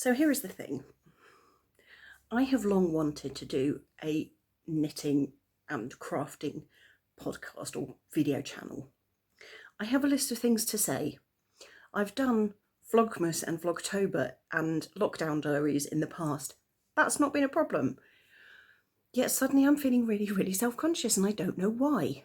So here is the thing. I have long wanted to do a knitting and crafting podcast or video channel. I have a list of things to say. I've done Vlogmas and Vlogtober and lockdown diaries in the past. That's not been a problem. Yet suddenly I'm feeling really self-conscious and I don't know why.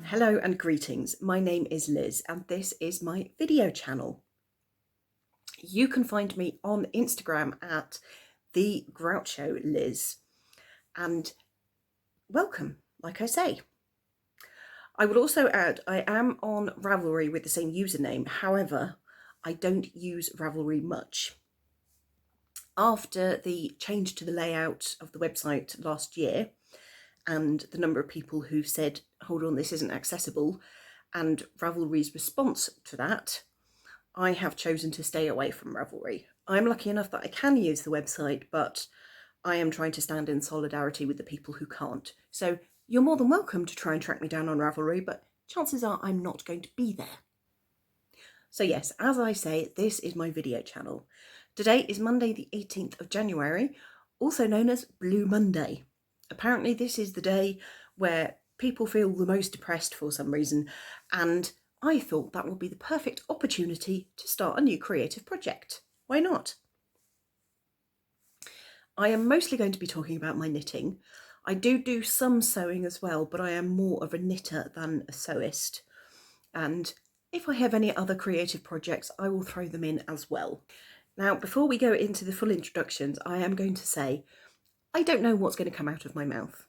Hello and greetings. My name is Liz and this is my video channel. You can find me on Instagram at the Groucho Liz, and welcome, like I say. I will also add I am on Ravelry with the same username. However, I don't use Ravelry much. After the change to the layout of the website last year and the number of people who said, hold on, this isn't accessible, and Ravelry's response to that, I have chosen to stay away from Ravelry. I'm lucky enough that I can use the website, but I am trying to stand in solidarity with the people who can't. So you're more than welcome to try and track me down on Ravelry, but chances are I'm not going to be there. So yes, as I say, this is my video channel. Today is Monday the 18th of January, also known as Blue Monday. Apparently this is the day where people feel the most depressed for some reason, and I thought that would be the perfect opportunity to start a new creative project. Why not? I am mostly going to be talking about my knitting. I do some sewing as well, but I am more of a knitter than a sewist. And if I have any other creative projects, I will throw them in as well. Now, before we go into the full introductions, I am going to say, I don't know what's going to come out of my mouth.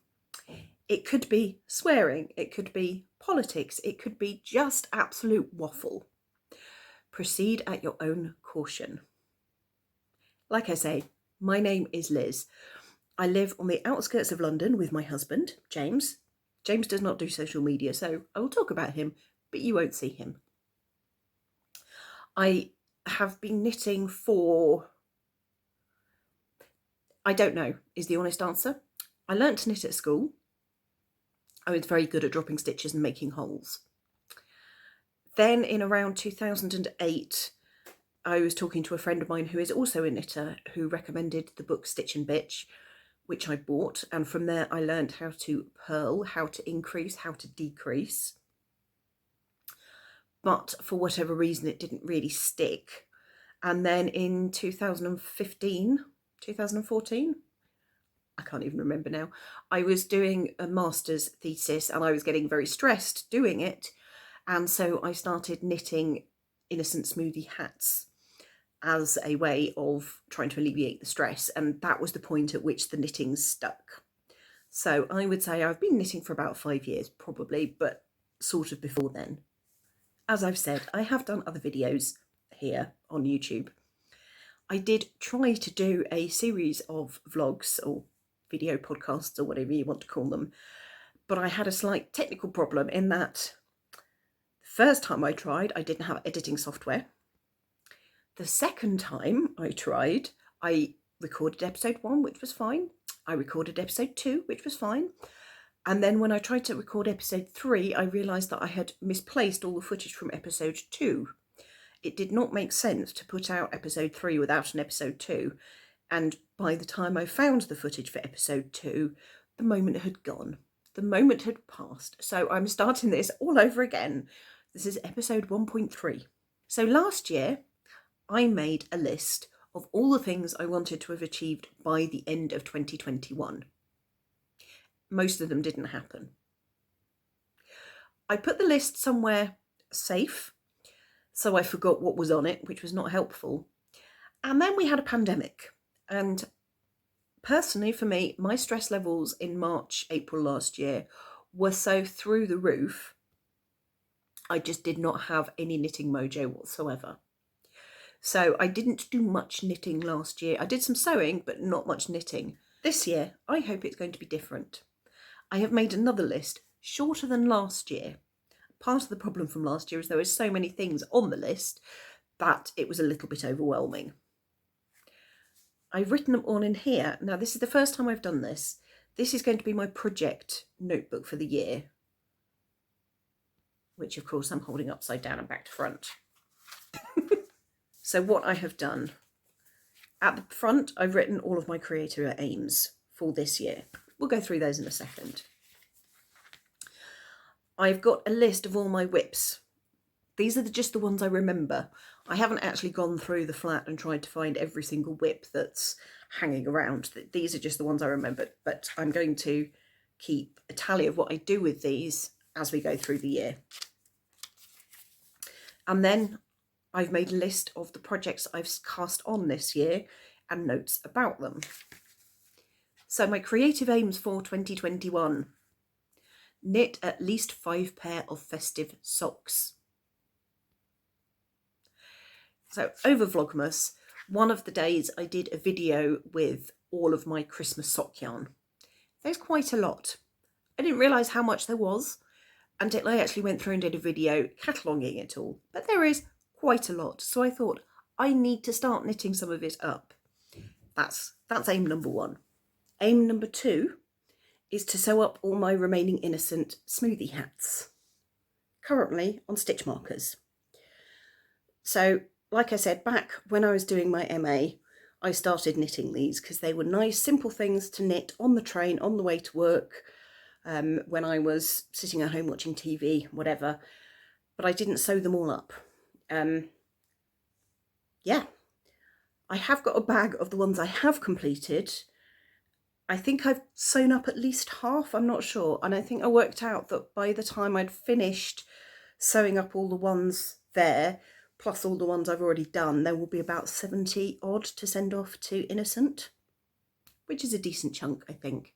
It could be swearing, it could be politics, it could be just absolute waffle. Proceed at your own caution. Like I say, my name is Liz. I live on the outskirts of London with my husband, James. James does not do social media, so I will talk about him, but you won't see him. I have been knitting for, I don't know, is the honest answer. I learnt to knit at school. I was very good at dropping stitches and making holes. Then in around 2008, I was talking to a friend of mine who is also a knitter who recommended the book Stitch and Bitch, which I bought. And from there I learned how to purl, how to increase, how to decrease. But for whatever reason, it didn't really stick. And then in 2014, I can't even remember now, I was doing a master's thesis and I was getting very stressed doing it. And so I started knitting innocent smoothie hats as a way of trying to alleviate the stress. And that was the point at which the knitting stuck. So I would say I've been knitting for about 5 years probably, but sort of before then. As I've said, I have done other videos here on YouTube. I did try to do a series of vlogs or video podcasts or whatever you want to call them, but I had a slight technical problem in that the first time I tried, I didn't have editing software. The second time I tried, I recorded episode 1, which was fine. I recorded episode 2, which was fine. And then when I tried to record episode 3, I realised that I had misplaced all the footage from episode 2. It did not make sense to put out episode 3 without an episode 2. And by the time I found the footage for episode 2, the moment had gone. The moment had passed. So I'm starting this all over again. This is episode 1.3. So last year, I made a list of all the things I wanted to have achieved by the end of 2021. Most of them didn't happen. I put the list somewhere safe, so I forgot what was on it, which was not helpful. And then we had a pandemic. And personally, for me, my stress levels in March, April last year were so through the roof, I just did not have any knitting mojo whatsoever. So I didn't do much knitting last year. I did some sewing, but not much knitting. This year, I hope it's going to be different. I have made another list, shorter than last year. Part of the problem from last year is there were so many things on the list that it was a little bit overwhelming. I've written them all in here. Now, this is the first time I've done this. This is going to be my project notebook for the year, which of course I'm holding upside down and back to front. So what I have done, at the front, I've written all of my creator aims for this year. We'll go through those in a second. I've got a list of all my whips. These are just the ones I remember. I haven't actually gone through the flat and tried to find every single whip that's hanging around. These are just the ones I remember, but I'm going to keep a tally of what I do with these as we go through the year. And then I've made a list of the projects I've cast on this year and notes about them. So my creative aims for 2021. Knit at least 5 pair of festive socks. So over Vlogmas, one of the days I did a video with all of my Christmas sock yarn. There's quite a lot. I didn't realise how much there was until I actually went through and did a video cataloguing it all. But there is quite a lot. So I thought I need to start knitting some of it up. That's aim number 1. Aim number 2 is to sew up all my remaining innocent smoothie hats, currently on stitch markers. So, like I said, back when I was doing my MA, I started knitting these because they were nice, simple things to knit on the train, on the way to work, when I was sitting at home watching TV, whatever. But I didn't sew them all up. Yeah, I have got a bag of the ones I have completed. I think I've sewn up at least half, I'm not sure. And I think I worked out that by the time I'd finished sewing up all the ones there, plus all the ones I've already done, there will be about 70 odd to send off to Innocent, which is a decent chunk, I think.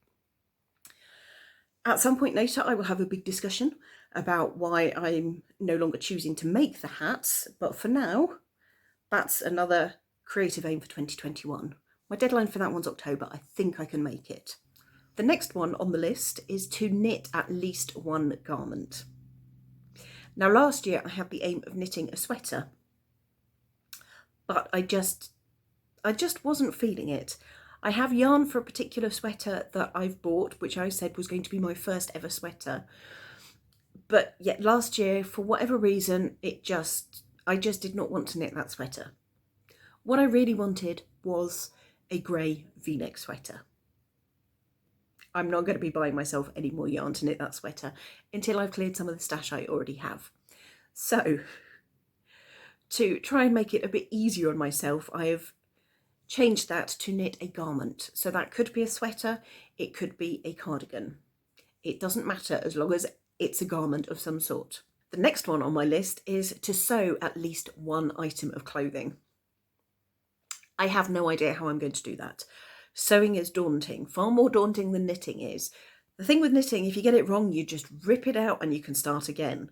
At some point later, I will have a big discussion about why I'm no longer choosing to make the hats. But for now, that's another creative aim for 2021. My deadline for that one's October. I think I can make it. The next one on the list is to knit at least one garment. Now, last year I had the aim of knitting a sweater, but I just wasn't feeling it. I have yarn for a particular sweater that I've bought, which I said was going to be my first ever sweater. But yet last year, for whatever reason, I just did not want to knit that sweater. What I really wanted was a grey V-neck sweater. I'm not going to be buying myself any more yarn to knit that sweater until I've cleared some of the stash I already have. So, to try and make it a bit easier on myself, I have changed that to knit a garment. So that could be a sweater, it could be a cardigan. It doesn't matter as long as it's a garment of some sort. The next one on my list is to sew at least one item of clothing. I have no idea how I'm going to do that. Sewing is daunting, far more daunting than knitting is. The thing with knitting, if you get it wrong, you just rip it out and you can start again.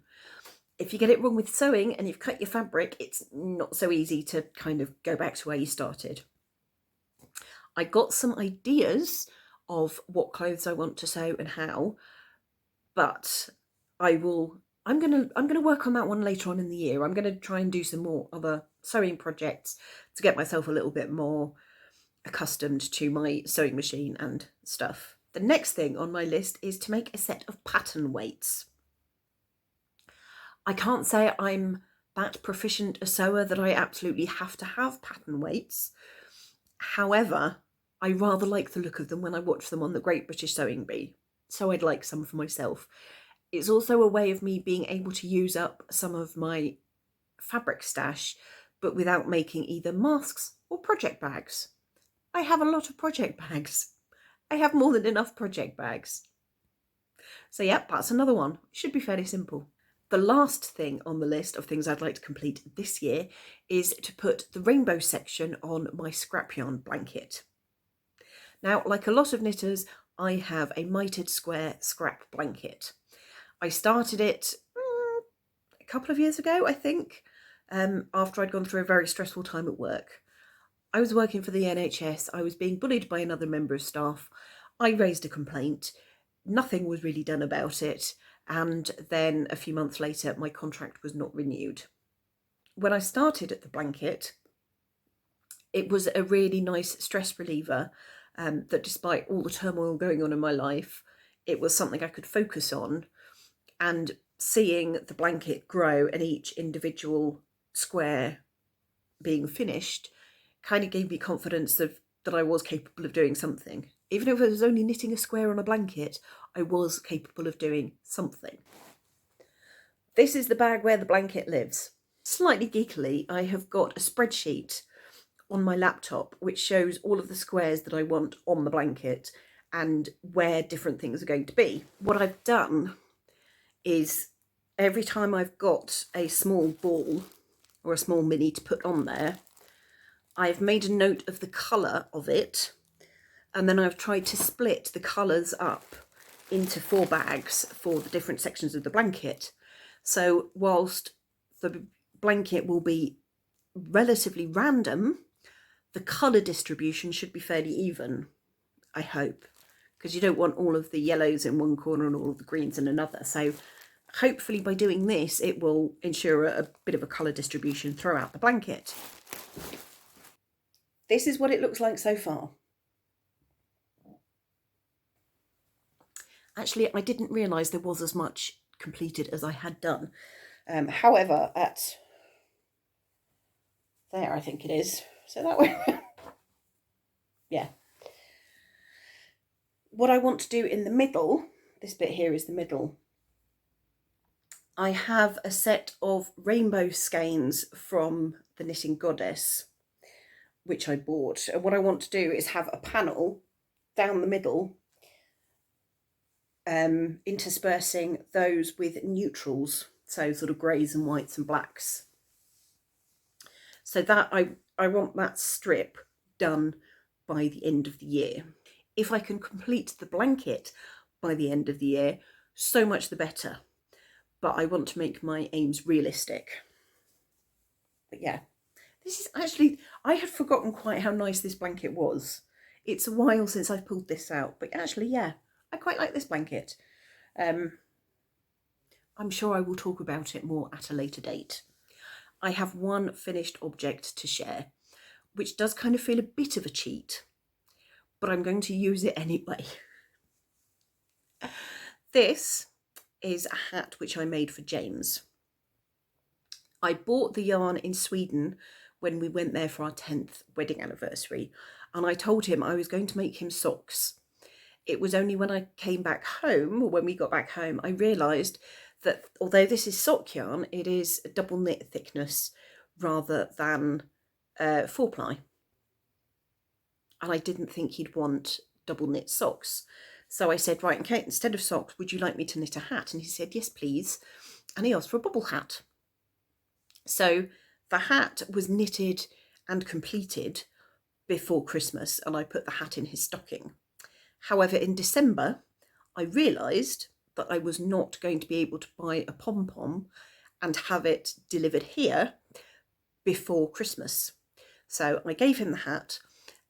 If you get it wrong with sewing and you've cut your fabric, it's not so easy to kind of go back to where you started. I got some ideas of what clothes I want to sew and how, but I'm gonna work on that one later on in the year. I'm gonna try and do some more other sewing projects to get myself a little bit more accustomed to my sewing machine and stuff. The next thing on my list is to make a set of pattern weights. I can't say I'm that proficient a sewer that I absolutely have to have pattern weights. However, I rather like the look of them when I watch them on the Great British Sewing Bee, so I'd like some for myself. It's also a way of me being able to use up some of my fabric stash, but without making either masks or project bags. I have a lot of project bags. I have more than enough project bags. So yeah, that's another one. Should be fairly simple. The last thing on the list of things I'd like to complete this year is to put the rainbow section on my scrap yarn blanket. Now, like a lot of knitters, I have a mitered square scrap blanket. I started it a couple of years ago, I think, after I'd gone through a very stressful time at work. I was working for the NHS, I was being bullied by another member of staff, I raised a complaint, nothing was really done about it, and then a few months later my contract was not renewed. When I started at the blanket, It was a really nice stress reliever, that despite all the turmoil going on in my life, it was something I could focus on, and seeing the blanket grow and each individual square being finished kind of gave me confidence that I was capable of doing something. Even if I was only knitting a square on a blanket, I was capable of doing something. This is the bag where the blanket lives. Slightly geekily, I have got a spreadsheet on my laptop which shows all of the squares that I want on the blanket and where different things are going to be. What I've done is every time I've got a small ball or a small mini to put on there, I've made a note of the colour of it, and then I've tried to split the colours up into 4 bags for the different sections of the blanket. So whilst the blanket will be relatively random, the colour distribution should be fairly even, I hope, because you don't want all of the yellows in one corner and all of the greens in another. So hopefully by doing this, it will ensure a bit of a colour distribution throughout the blanket. This is what it looks like so far. Actually, I didn't realise there was as much completed as I had done. However, at there, I think it is. So that way, yeah. What I want to do in the middle, this bit here is the middle. I have a set of rainbow skeins from the Knitting Goddess, which I bought. And what I want to do is have a panel down the middle, interspersing those with neutrals, so sort of greys and whites and blacks. So that I want that strip done by the end of the year. If I can complete the blanket by the end of the year, so much the better. But I want to make my aims realistic. But yeah, this is actually, I had forgotten quite how nice this blanket was. It's a while since I've pulled this out, but actually, yeah, I quite like this blanket. I'm sure I will talk about it more at a later date. I have one finished object to share, which does kind of feel a bit of a cheat, but I'm going to use it anyway. This is a hat which I made for James. I bought the yarn in Sweden when we went there for our 10th wedding anniversary, and I told him I was going to make him socks. It was only when I came back home, or when we got back home, I realised that although this is sock yarn, it is double knit thickness rather than 4-ply. And I didn't think he'd want double knit socks. So I said, right, okay, instead of socks, would you like me to knit a hat? And he said, yes, please. And he asked for a bubble hat. So the hat was knitted and completed before Christmas, and I put the hat in his stocking. However, in December, I realised that I was not going to be able to buy a pom-pom and have it delivered here before Christmas. So I gave him the hat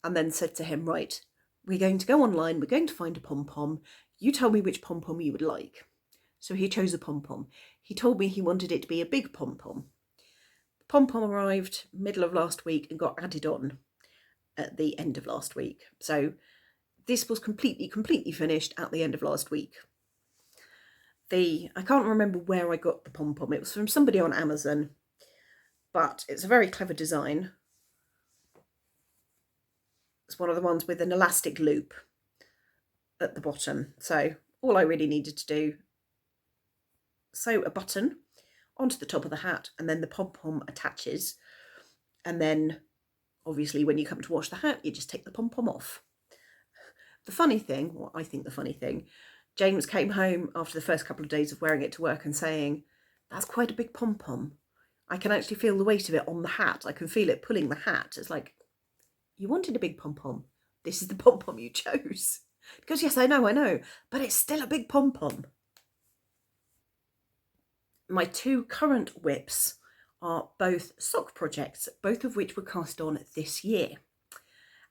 and then said to him, right, we're going to go online, we're going to find a pom-pom. You tell me which pom-pom you would like. So he chose a pom-pom. He told me he wanted it to be a big pom-pom. The pom-pom arrived middle of last week and got added on at the end of last week. So this was completely finished at the end of last week. I can't remember where I got the pom-pom. It was from somebody on Amazon, but it's a very clever design. It's one of the ones with an elastic loop at the bottom. So all I really needed to do, sew a button onto the top of the hat, and then the pom-pom attaches. And then obviously when you come to wash the hat, you just take the pom-pom off. The funny thing, well, I think the funny thing, James came home after the first couple of days of wearing it to work and saying, that's quite a big pom-pom. I can actually feel the weight of it on the hat. I can feel it pulling the hat. It's like, you wanted a big pom-pom. This is the pom-pom you chose. Because yes, I know, but it's still a big pom-pom. My 2 current whips are both sock projects, both of which were cast on this year.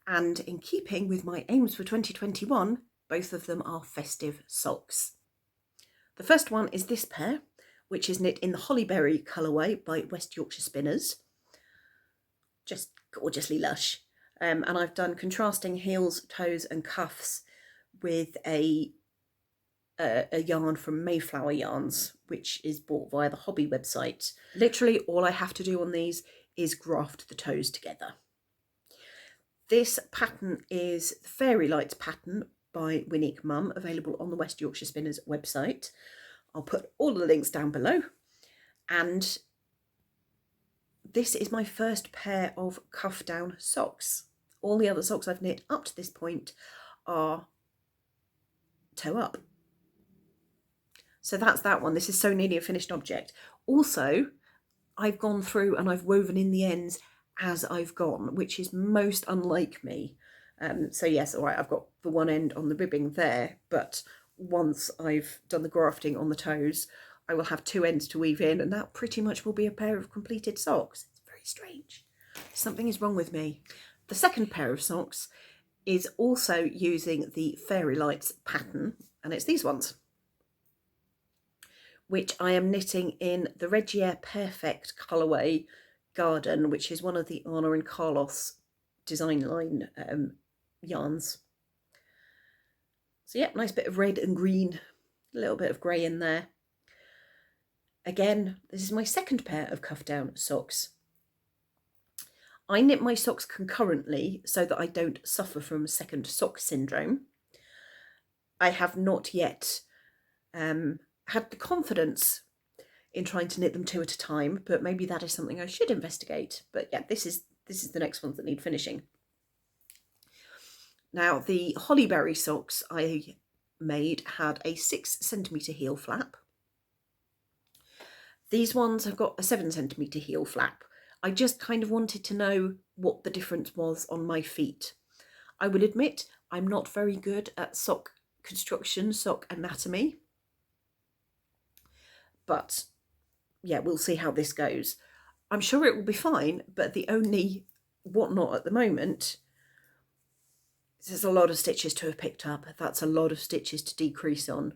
And in keeping with my aims for 2021, both of them are festive socks. The first one is this pair, which is knit in the Hollyberry colourway by West Yorkshire Spinners. Just gorgeously lush. And I've done contrasting heels, toes and cuffs with a yarn from Mayflower Yarns, which is bought via the hobby website. Literally all I have to do on these is graft the toes together. This pattern is the Fairy Lights pattern by Winnick Mum, available on the West Yorkshire Spinners website. I'll put all the links down below. And this is my first pair of cuff down socks. All the other socks I've knit up to this point are toe up. So that's that one. This is so nearly a finished object. Also, I've gone through and I've woven in the ends as I've gone, which is most unlike me. So yes, all right, I've got the one end on the ribbing there, but once I've done the grafting on the toes, I will have two ends to weave in, and that pretty much will be a pair of completed socks. It's very strange. Something is wrong with me. The second pair of socks is also using the Fairy Lights pattern, and it's these ones, which I am knitting in the Regier Perfect colourway Garden, which is one of the Anna and Carlos design line yarns. So yeah, nice bit of red and green, a little bit of grey in there. Again, this is my second pair of cuff down socks. I knit my socks concurrently so that I don't suffer from second sock syndrome. I have not yet had the confidence in trying to knit them two at a time, but maybe that is something I should investigate. But yeah, this is the next ones that need finishing. Now, the Hollyberry socks I made had a 6 centimetre heel flap. These ones have got a 7 centimetre heel flap. I just kind of wanted to know what the difference was on my feet. I will admit I'm not very good at sock construction, sock anatomy. But yeah, we'll see how this goes. I'm sure it will be fine, but the only whatnot at the moment, there's a lot of stitches to have picked up. That's a lot of stitches to decrease on.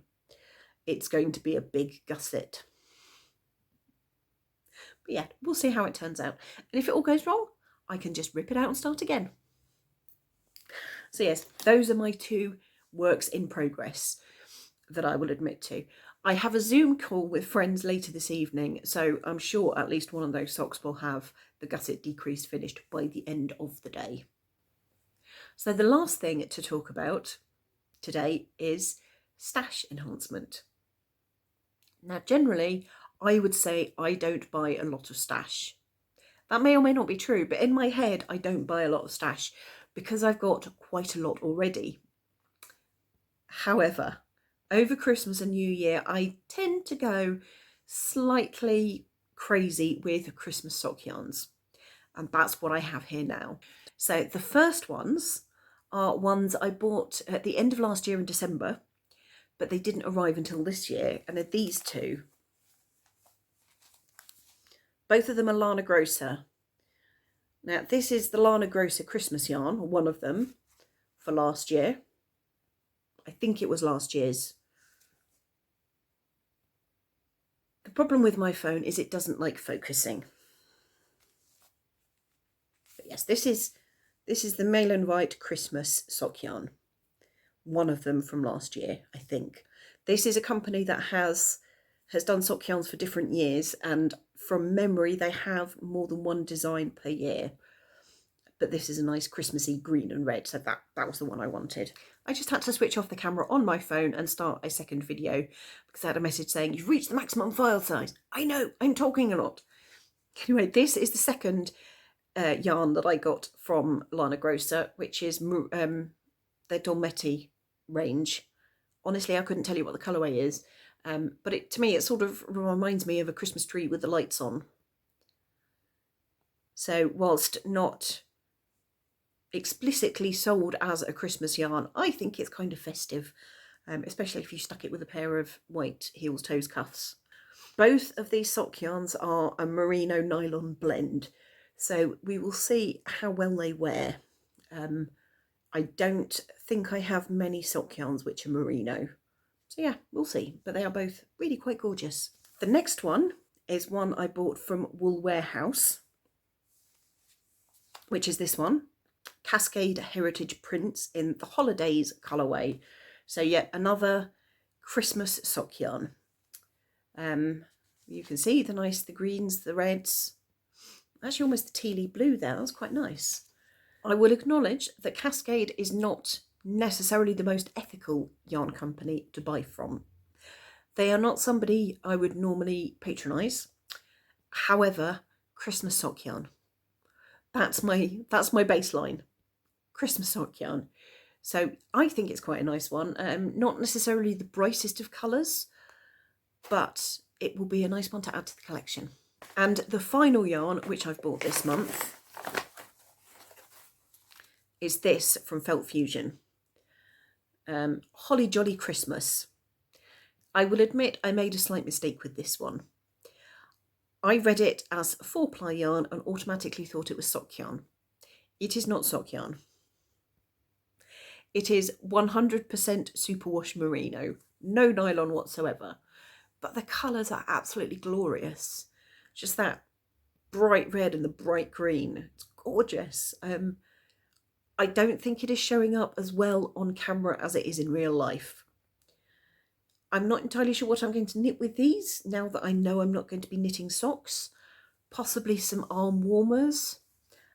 It's going to be a big gusset. But yeah, we'll see how it turns out. And if it all goes wrong, I can just rip it out and start again. So yes, those are my two works in progress that I will admit to. I have a Zoom call with friends later this evening, so I'm sure at least one of those socks will have the gusset decrease finished by the end of the day. So the last thing to talk about today is stash enhancement. Now, generally, I would say I don't buy a lot of stash. That may or may not be true, but in my head, I don't buy a lot of stash because I've got quite a lot already. However, over Christmas and New Year, I tend to go slightly crazy with Christmas sock yarns. And that's what I have here now. So the first ones are ones I bought at the end of last year in December, but they didn't arrive until this year. And they're these two. Both of them are Lana Grossa. Now, this is the Lana Grossa Christmas yarn, or one of them, for last year. I think it was last year's. The problem with my phone is it doesn't like focusing. But yes, this is the Mail and White Christmas sock yarn. One of them from last year, I think. This is a company that has done sock yarns for different years, and from memory they have more than one design per year. But this is a nice Christmassy green and red, so that was the one I wanted. I just had to switch off the camera on my phone and start a second video because I had a message saying, "You've reached the maximum file size." I know, I'm talking a lot. Anyway, this is the second yarn that I got from Lana Grossa, which is their Dolmetti range. Honestly, I couldn't tell you what the colourway is, but to me it sort of reminds me of a Christmas tree with the lights on. So whilst not explicitly sold as a Christmas yarn, I think it's kind of festive, especially if you stuck it with a pair of white heels, toes, cuffs. Both of these sock yarns are a merino nylon blend, so we will see how well they wear. I don't think I have many sock yarns which are merino, so yeah, we'll see, but they are both really quite gorgeous. The next one is one I bought from Wool Warehouse. which is this one, Cascade Heritage Prints in the Holidays colourway. So yet another Christmas sock yarn. You can see the greens, the reds, actually almost the tealy blue there. That's quite nice. I will acknowledge that Cascade is not necessarily the most ethical yarn company to buy from. They are not somebody I would normally patronise. However, Christmas sock yarn. That's my baseline. Christmas sock yarn. So I think it's quite a nice one. Not necessarily the brightest of colours, but it will be a nice one to add to the collection. And the final yarn, which I've bought this month, is this from Felt Fusion. Holly Jolly Christmas. I will admit I made a slight mistake with this one. I read it as 4-ply yarn and automatically thought it was sock yarn. It is not sock yarn. It is 100% superwash merino, no nylon whatsoever. But the colours are absolutely glorious. Just that bright red and the bright green. It's gorgeous. I don't think it is showing up as well on camera as it is in real life. I'm not entirely sure what I'm going to knit with these now that I know I'm not going to be knitting socks. Possibly some arm warmers.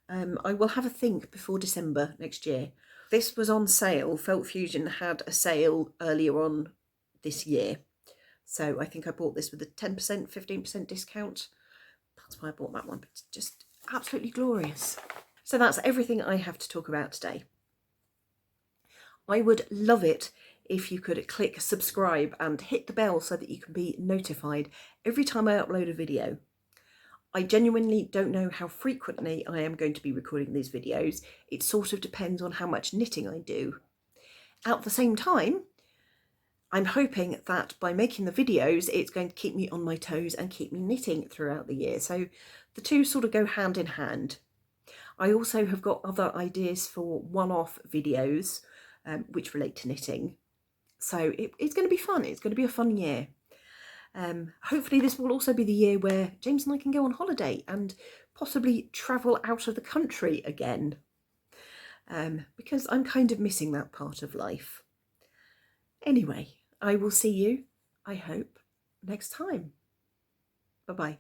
I will have a think before December next year. This was on sale. Felt Fusion had a sale earlier on this year. So I think I bought this with a 10%, 15% discount. That's why I bought that one. But it's just absolutely glorious. So that's everything I have to talk about today. I would love it if you could click subscribe and hit the bell so that you can be notified every time I upload a video. I genuinely don't know how frequently I am going to be recording these videos. It sort of depends on how much knitting I do. At the same time, I'm hoping that by making the videos, it's going to keep me on my toes and keep me knitting throughout the year. So the two sort of go hand in hand. I also have got other ideas for one-off videos which relate to knitting. So it's going to be fun. It's going to be a fun year. Hopefully this will also be the year where James and I can go on holiday and possibly travel out of the country again. Because I'm kind of missing that part of life. Anyway, I will see you, I hope, next time. Bye-bye.